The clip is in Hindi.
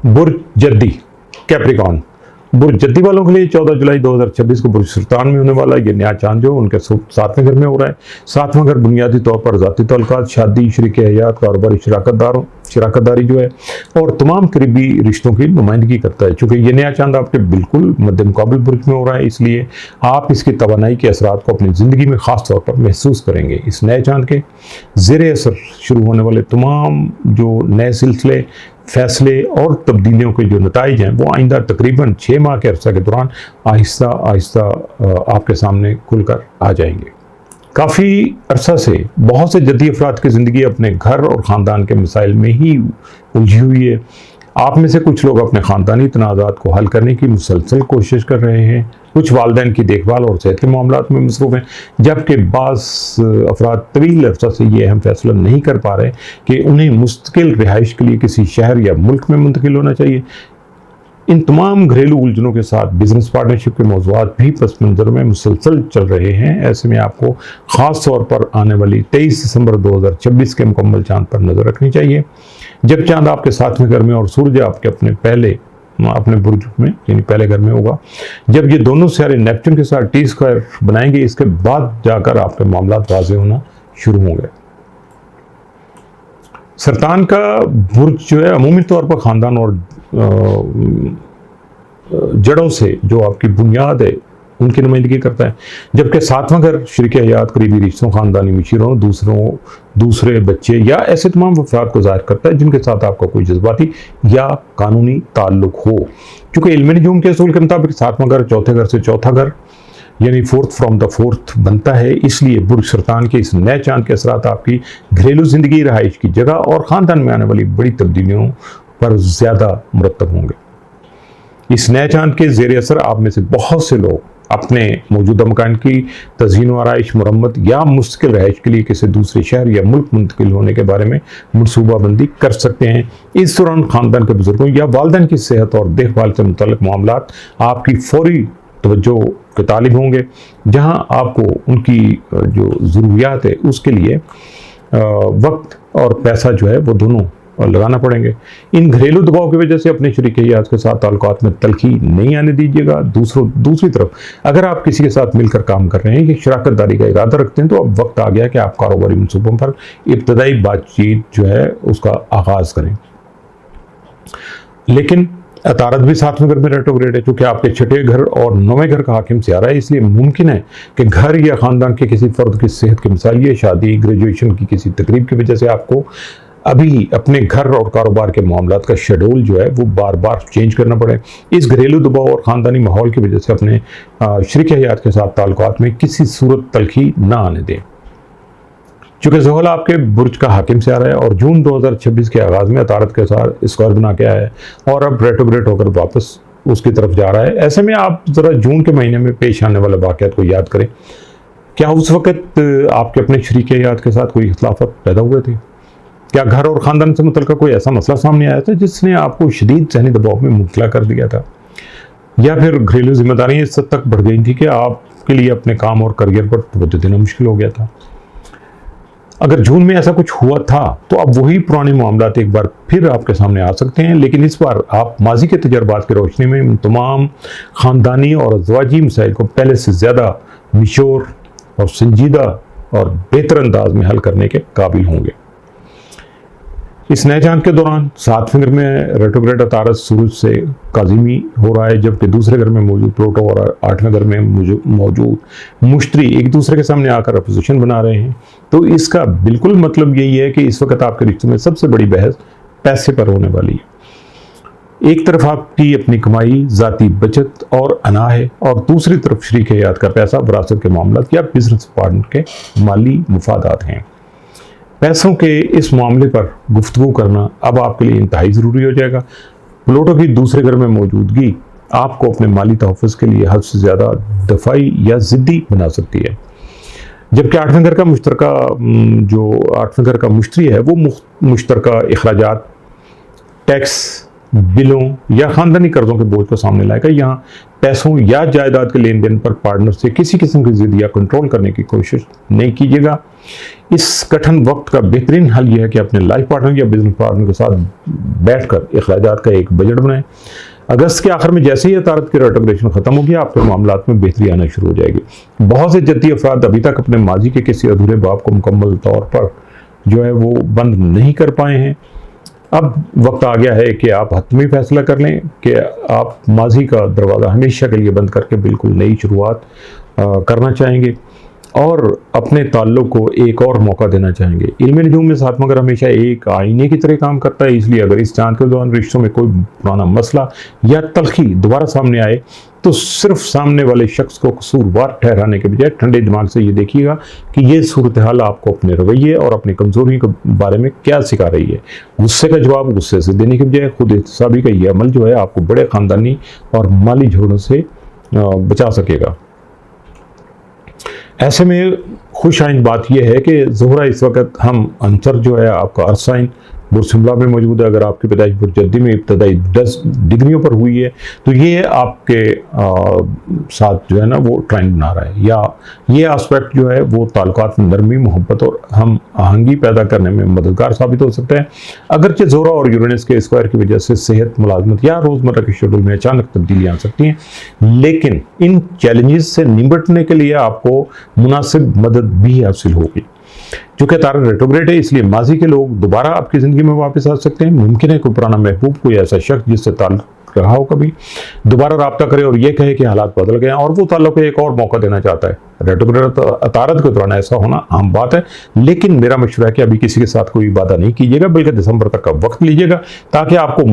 बुर्ज जद्दी कैप्रिकॉन, बुर्ज जद्दी वालों के लिए 14 जुलाई 2026 को बुर्ज सुल्तान में होने वाला ये नया चांद जो उनके 7वें घर में हो रहा है। 7वां घर बुनियादी तौर पर ज़ाती ताल्लुकात, शादी, शरीक हयात, कारोबारी शराकतदारी जो है और तमाम करीबी रिश्तों की नुमाइंदगी करता है। चूँकि ये नया चांद आपके बिल्कुल मध्य मुकाबिल बुर्ज में हो रहा है, इसलिए आप इसकी तवानाई के असरात को अपनी ज़िंदगी में ख़ास तौर पर महसूस करेंगे। इस नए चांद के ज़ेर असर शुरू होने वाले तमाम जो नए सिलसिले, फैसले और तब्दीलियों के जो नताइज हैं वो आइंदा तकरीबन 6 माह के अरसा के दौरान आहिस्ता आहिस्ता आपके सामने खुलकर आ जाएंगे। काफ़ी अरसा से बहुत से जद्दी अफराद की ज़िंदगी अपने घर और ख़ानदान के मसाइल में ही उलझी हुई है। आप में से कुछ लोग अपने ख़ानदानी तनाज़ात को हल करने की मुसलसल कोशिश कर रहे हैं, कुछ वालिदैन की देखभाल और सेहत के मामलात में मसरूफ़ हैं, जबकि बाज़ अफराद तवील अरसा से ये अहम फैसला नहीं कर पा रहे कि उन्हें मुस्तकिल रिहाइश के लिए किसी शहर या मुल्क में मुंतकिल होना चाहिए। इन तमाम घरेलू उलझनों के साथ बिजनेस पार्टनरशिप के मौज़ूआत भी पस मंज़र में मुसलसल चल रहे हैं। ऐसे में आपको ख़ास तौर पर आने वाली 23 दिसंबर 2026 के मुकम्मल चांद पर नज़र रखनी चाहिए, जब चांद आपके 7वें घर में और सूरज आपके अपने बुर्ज में यानी पहले घर में होगा। जब ये दोनों सितारे नेपच्यून के साथ टी स्क्वायर बनाएंगे, इसके बाद जाकर आपके मामलात वाज़ेह होना शुरू होंगे। सरतान का बुर्ज जो है अमूमी तौर पर ख़ानदान और जड़ों से जो आपकी बुनियाद है उनकी नुमाइंदगी करता है, जबकि 7वां घर शरीक हयात, करीबी रिश्तों, ख़ानदानी मशीरों, दूसरे बच्चे या ऐसे तमाम अफराद को ज़ाहिर करता है जिनके साथ आपका कोई जज्बाती या कानूनी ताल्लुक हो। चूँकि इल्म नजूम के असूल के मुताबिक 7वां घर चौथे घर से चौथा घर यानी फोर्थ फ्रॉम द फोर्थ बनता है, इसलिए बुर्ज सरतान के इस नए चांद के असरात आपकी घरेलू ज़िंदगी, रहाइश की जगह और ख़ानदान में आने वाली बड़ी तब्दीलियों पर ज़्यादा मुरतब होंगे। इस नए चांद के ज़ेर असर आप में से बहुत से लोग अपने मौजूदा मकान की तज़हीन व आराइश, मुरम्मत या मुस्तकिल रहाइश के लिए किसी दूसरे शहर या मुल्क मुंतकिल होने के बारे में मनसूबाबंदी कर सकते हैं। इस दौरान ख़ानदान के बुजुर्गों या वालिदैन की सेहत और देखभाल से मुतल्लिक़ मामलात आपकी फौरी तवज्जो के तालिब होंगे, जहाँ आपको उनकी जो ज़रूरियात है उसके लिए वक्त और पैसा जो है वो दोनों लगाना पड़ेंगे। इन घरेलू दबाव की वजह से अपने शरीक हयात के साथ ताल्लुकात में तलखी नहीं आने दीजिएगा। दूसरी तरफ अगर आप किसी के साथ मिलकर काम कर रहे हैं कि शराकतदारी का इरादा रखते हैं, तो अब वक्त आ गया कि आप कारोबारी मनसूबों पर इब्तदाई बातचीत जो है उसका आगाज़ करें। लेकिन अतारत भी 7वें घर में रेट्रोग्रेड है, चूँकि आपके 6ठे घर और 9वें घर का हाकिम सियारा है, इसलिए मुमकिन है कि घर या ख़ानदान के किसी फ़र्द की सेहत के मसाइल, शादी, ग्रेजुएशन की किसी तकरीब की वजह से आपको अभी अपने घर और कारोबार के मामलात का शेड्यूल जो है वो बार बार चेंज करना पड़े। इस घरेलू दबाव और ख़ानदानी माहौल की वजह से अपने शरीक हयात के साथ ताल्लुकात में किसी सूरत तलखी ना आने दें। चूँकि ज़ोहल आपके बुर्ज का हाकिम से आ रहा है और जून 2026 के आगाज़ में अतारत के साथ स्क्वायर बना के आया है और अब रेट्रोग्रेड होकर वापस उसकी तरफ जा रहा है। ऐसे में आप ज़रा जून के महीने में पेश आने वाले वाक़यात को याद करें। क्या उस वक़्त आपके अपने शरीक हयात के साथ कोई इख्तिलाफ़ात पैदा हुए थे? क्या घर और ख़ानदान से मुतल्लिक़ कोई ऐसा मसला सामने आया था जिसने आपको शदीद ज़हनी दबाव में मुब्तला कर दिया था, या फिर घरेलू जिम्मेदारियाँ इस हद तक बढ़ गई थी कि आपके लिए अपने काम और करियर पर तवज्जो देना मुश्किल हो गया था? अगर जून में ऐसा कुछ हुआ था तो अब वही पुराने मामलात एक बार फिर आपके सामने आ सकते हैं, लेकिन इस बार आप माजी के तजर्बात की रोशनी में तमाम ख़ानदानी और अज़वाजी मसाइल को पहले से ज़्यादा मिशोर और संजीदा और बेहतर अंदाज में हल करने के काबिल होंगे। इस नए चांद के दौरान 7वें घर में रेट्रोग्रेड अतारत सूरज से काजिमी हो रहा है, जबकि दूसरे घर में मौजूद प्लूटो और 8वें घर में मौजूद मुश्तरी एक दूसरे के सामने आकर अपोजिशन बना रहे हैं। तो इसका बिल्कुल मतलब यही है कि इस वक्त आपके रिश्ते में सबसे बड़ी बहस पैसे पर होने वाली है। एक तरफ आपकी अपनी कमाई, ज़ाती बचत और अना है, और दूसरी तरफ शरीक हयात का पैसा, विरासत के मामलात या बिजनेस पार्टनर के माली मुफादात हैं। पैसों के इस मामले पर गुफ्तगू करना अब आपके लिए इंतहाई ज़रूरी हो जाएगा। प्लूटो की दूसरे घर में मौजूदगी आपको अपने माली तहफ़्फ़ुज़ के लिए हद से ज़्यादा दफ़ाई या ज़िद्दी बना सकती है, जबकि 8वें घर का मुश्तरी है वो मुश्तरका अखराजात, टैक्स, बिलों या ख़ानदानी कर्ज़ों के बोझ को सामने लाएगा। यहाँ पैसों या जायदाद के लेन देन पर पार्टनर से किसी किस्म की ज़िद या कंट्रोल करने की कोशिश नहीं कीजिएगा। इस कठिन वक्त का बेहतरीन हल यह है कि अपने लाइफ पार्टनर या बिजनेस पार्टनर के साथ बैठकर अखराजात का एक बजट बनाएं। अगस्त के आखिर में जैसे ही अतारत की रेट्रोग्रेशन खत्म होगी, आपके मामलात में बेहतरी आना शुरू हो जाएगी। बहुत से जद्दी अफराद अभी तक अपने माजी के किसी अधूरे बाब को मुकम्मल तौर पर जो है वो बंद नहीं कर पाए हैं। अब वक्त आ गया है कि आप हतमी फैसला कर लें कि आप माजी का दरवाज़ा हमेशा के लिए बंद करके बिल्कुल नई शुरुआत करना चाहेंगे और अपने ताल्लुक को एक और मौका देना चाहेंगे। इल्म नजूम में सात मगर हमेशा एक आईने की तरह काम करता है, इसलिए अगर इस चांद के दौरान रिश्तों में कोई पुराना मसला या तलखी दोबारा सामने आए तो सिर्फ सामने वाले शख्स को कसूरवार ठहराने के बजाय ठंडे दिमाग से ये देखिएगा कि ये सूरत हाल आपको अपने रवैये और अपनी कमजोरी के बारे में क्या सिखा रही है। गुस्से का जवाब गुस्से से देने के बजाय खुद एहतसाबी का ये अमल जो है आपको बड़े ख़ानदानी और माली झगड़ों से बचा सकेगा। ऐसे में खुश आइंद बात यह है कि ज़ोहरा इस वक्त हम अंतर जो है आपका अरसाइन बुरसिमला में मौजूद है। अगर आपकी पैदाइश बुरजद्दी में इब्तदाई 10 डिग्रियों पर हुई है तो ये आपके साथ जो है ना वो ट्रेंड बना रहा है, या ये एस्पेक्ट जो है वो ताल्लुकात में नरमी, मोहब्बत और हम आहंगी पैदा करने में मददगार साबित हो सकता है। अगरचे ज़ोहरा और यूरेनस के स्क्वायर की वजह से सेहत, मुलाजमत या रोज़मर्रा के शेड्यूल में अचानक तब्दीलियाँ आ सकती हैं, लेकिन इन चैलेंजेस से निपटने के लिए आपको मुनासिब मदद भी हासिल होगी। चूंकि तारा रेट्रोग्रेड है, इसलिए माजी के लोग दोबारा आपकी ज़िंदगी में वापस आ सकते हैं। मुमकिन है कोई पुराना महबूब, कोई ऐसा शख्स जिससे ताल्लुक रहा हो कभी, दोबारा रब्ता करे और ये कहे कि हालात बदल गए और वो ताल्लुक को एक और मौका देना चाहता है। रेट्रोग्रेड अतारत के दौरान ऐसा होना आम बात है, लेकिन मेरा मशवरा है कि अभी किसी के साथ कोई वादा नहीं कीजिएगा, बल्कि दिसंबर तक का वक्त लीजिएगा ताकि आपको